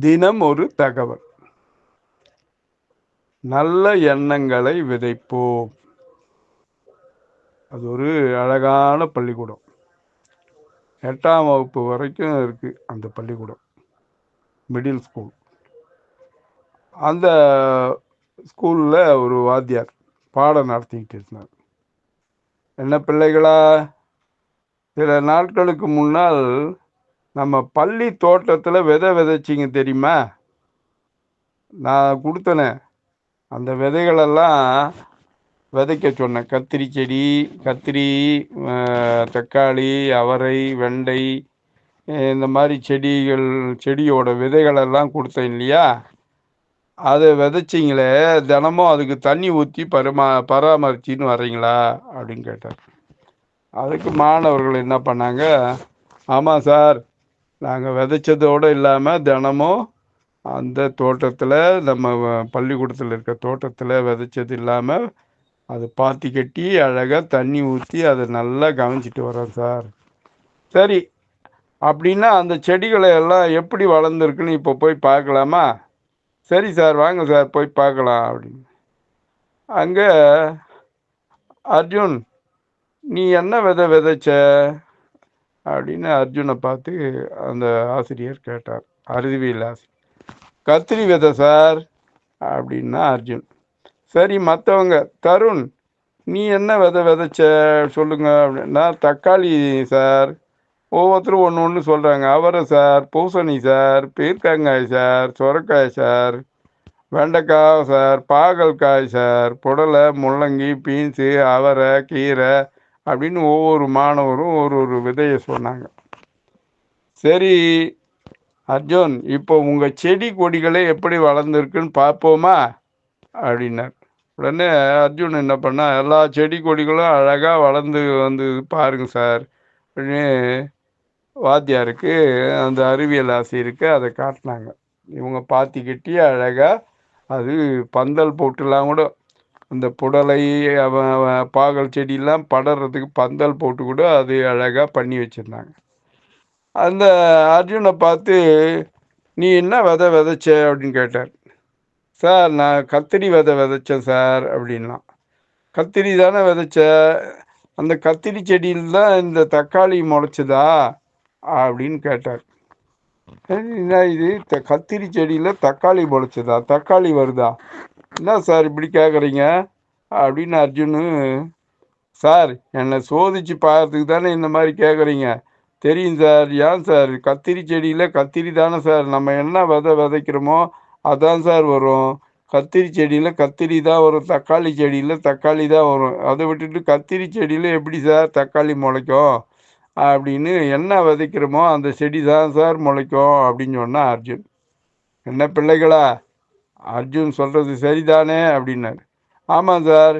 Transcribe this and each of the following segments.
தினம் ஒரு தகவல். நல்ல எண்ணங்களை விதைப்போம். அது ஒரு அழகான பள்ளிக்கூடம். 8ஆம் வகுப்பு வரைக்கும் இருக்கு அந்த பள்ளிக்கூடம். Middle school. அந்த ஸ்கூல்ல ஒரு வாத்தியார் பாடம் நடத்திக்கிட்டு இருந்தார். என்ன பிள்ளைகளா, சில நாட்களுக்கு முன்னால் நம்ம பள்ளி தோட்டத்தில் விதை விதைச்சிங்க தெரியுமா? நான் கொடுத்தனே அந்த விதைகளெல்லாம் விதைக்க சொன்னேன். கத்திரி செடி, கத்திரி, தக்காளி, அவரை, வெண்டை, இந்த மாதிரி செடியோட விதைகளெல்லாம் கொடுத்தேன் இல்லையா? அதை விதைச்சிங்களே, தினமும் அதுக்கு தண்ணி ஊற்றி பராமரிச்சின்னு வர்றீங்களா அப்படின்னு கேட்டார். அதுக்கு மாணவர்கள் என்ன பண்ணாங்க, ஆமாம் சார், நாங்கள் விதைச்சதோடு இல்லாமல் தினமும் அந்த தோட்டத்தில், நம்ம பள்ளிக்கூடத்தில் இருக்க தோட்டத்தில் விதைச்சது இல்லாமல் அது பாத்தி கட்டி அழகாக தண்ணி ஊற்றி அதை நல்லா கவனிச்சிட்டு வரோம் சார். சரி, அப்படின்னா அந்த செடிகளை எல்லாம் எப்படி வளர்ந்துருக்குன்னு இப்போ போய் பார்க்கலாமா? சரி சார், வாங்க சார் போய் பார்க்கலாம் அப்படின்னு. அங்கே அர்ஜுன், நீ என்ன விதை விதைச்ச அப்படின்னு அர்ஜுனை பார்த்து அந்த ஆசிரியர் கேட்டார். அறிவியல் ஆசிரியர். கத்திரி விதை சார் அப்படின்னா அர்ஜுன். சரி, மற்றவங்க, தருண், நீ என்ன விதை விதைச்ச சொல்லுங்க அப்படின்னா, தக்காளி சார். ஒவ்வொருத்தரும் ஒன்று ஒன்று சொல்கிறாங்க. அவரை சார், பூசணி சார், பீர்க்கங்காய் சார், சுரக்காய் சார், வெண்டைக்காய் சார், பாகல்காய் சார், புடலை, முள்ளங்கி, பீன்ஸு, அவரை, கீரை அப்படின்னு ஒவ்வொரு மாணவரும் ஒரு ஒரு விதையை சொன்னாங்க. சரி அர்ஜுன், இப்போ உங்கள் செடி கொடிகளை எப்படி வளர்ந்துருக்குன்னு பார்ப்போமா அப்படின்னார். உடனே அர்ஜுன் என்ன பண்ணா, எல்லா செடி கொடிகளும் அழகாக வளர்ந்து வந்து பாருங்க சார் அப்படின்னு வாத்தியாருக்கு, அந்த அறிவியல் ஆசிரியருக்கு அதை காட்டினாங்க. இவங்க பாத்தி கட்டி அழகாக அது பந்தல் போட்டுலாம் கூட, அந்த புடலை, பாகல் செடியெல்லாம் படறதுக்கு பந்தல் போட்டு கூட அது அழகாக பண்ணி வச்சுருந்தாங்க. அந்த அர்ஜுனை பார்த்து, நீ என்ன விதை விதைச்ச அப்படின்னு கேட்டார். சார், நான் கத்திரி விதை விதைச்சேன் சார் அப்படின்னா. கத்திரி தானே விதைச்ச, அந்த கத்திரி செடியில் தான் இந்த தக்காளி முளைச்சதா அப்படின்னு கேட்டார். என்ன இது, கத்திரி செடியில் தக்காளி முளைச்சதா, தக்காளி வருதா, என்ன சார் இப்படி கேட்குறீங்க அப்படின்னு அர்ஜுனு. சார், என்னை சோதிச்சு பார்க்கறதுக்கு தானே இந்த மாதிரி கேட்குறீங்க. தெரியும் சார். ஏன் சார், கத்திரி செடியில் கத்திரி தானே சார், நம்ம என்ன விதை விதைக்கிறோமோ அதான் சார் வரும். கத்திரி செடியில் கத்திரி தான் வரும், தக்காளி செடியில் தக்காளி தான் வரும். அதை விட்டுட்டு கத்திரி செடியில் எப்படி சார் தக்காளி முளைக்கும் அப்படின்னு, என்ன விதைக்கிறோமோ அந்த செடி தான் சார் முளைக்கும் அப்படின்னு சொன்னால் அர்ஜுன். என்ன பிள்ளைகளா, அர்ஜுன் சொல்கிறது சரிதானே அப்படின்னாரு. ஆமாம் சார்,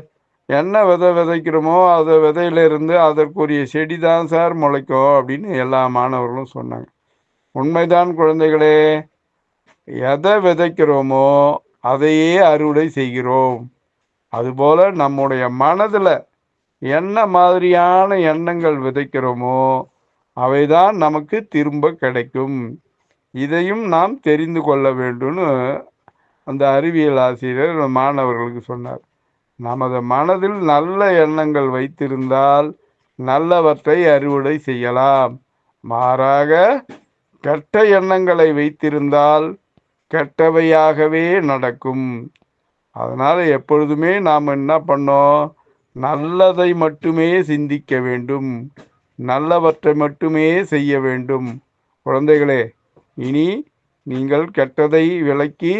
என்ன விதை விதைக்கிறோமோ அதை விதையிலிருந்து அதற்குரிய செடி தான் சார் முளைக்கும் அப்படின்னு எல்லா மாணவர்களும் சொன்னாங்க. உண்மைதான் குழந்தைகளே, எதை விதைக்கிறோமோ அதையே அறுவடை செய்கிறோம். அதுபோல் நம்முடைய மனதில் என்ன மாதிரியான எண்ணங்கள் விதைக்கிறோமோ அவைதான் நமக்கு திரும்ப கிடைக்கும். இதையும் நாம் தெரிந்து கொள்ள வேண்டும்னு அந்த அறிவியல் ஆசிரியர் மாணவர்களுக்கு சொன்னார். நமது மனதில் நல்ல எண்ணங்கள் வைத்திருந்தால் நல்லவற்றை அறுவடை செய்யலாம். மாறாக கெட்ட எண்ணங்களை வைத்திருந்தால் கெட்டவையாகவே நடக்கும். அதனால் எப்பொழுதுமே நாம் என்ன பண்ணோம், நல்லதை மட்டுமே சிந்திக்க வேண்டும், நல்லவற்றை மட்டுமே செய்ய வேண்டும். குழந்தைகளே, இனி நீங்கள் கெட்டதை விலக்கி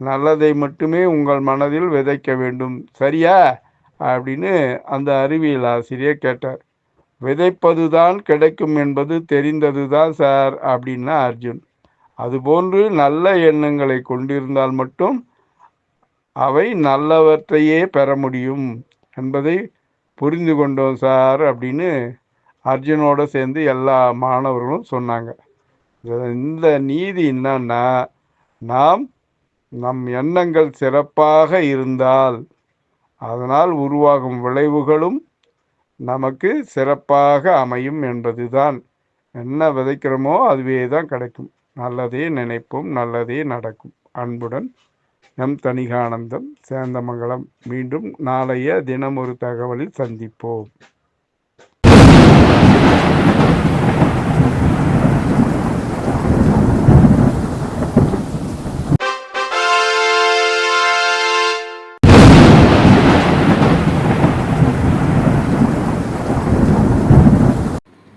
நல்லதை மட்டுமே உங்கள் மனதில் விதைக்க வேண்டும், சரியா அப்படின்னு அந்த அறிவியல் ஆசிரியர் கேட்டார். விதைப்பதுதான் கிடைக்கும் என்பது தெரிந்தது தான் சார் அப்படின்னா அர்ஜுன். அதுபோன்று நல்ல எண்ணங்களை கொண்டிருந்தால் மட்டும் அவை நல்லவற்றையே பெற முடியும் என்பதை புரிந்து கொண்டோம் சார் அப்படின்னு அர்ஜுனோடு சேர்ந்து எல்லா மாணவர்களும் சொன்னாங்க. இந்த நீதி என்னன்னா, நாம் நம் எண்ணங்கள் சிறப்பாக இருந்தால் அதனால் உருவாகும் விளைவுகளும் நமக்கு சிறப்பாக அமையும் என்பதுதான். என்ன விதைக்கிறோமோ அதுவே தான் கிடைக்கும். நல்லதே நினைப்போம், நல்லதே நடக்கும். அன்புடன் நம் தணிகானந்தம், சேந்தமங்கலம். மீண்டும் நாளைய தினம் ஒரு தகவலில் சந்திப்போம்.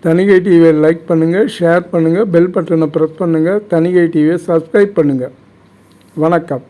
தணிகை டிவியை லைக் பண்ணுங்கள், ஷேர் பண்ணுங்கள், பெல் பட்டனை ப்ரெஸ் பண்ணுங்கள். தணிகை டிவியை சப்ஸ்கிரைப் பண்ணுங்கள். வணக்கம்.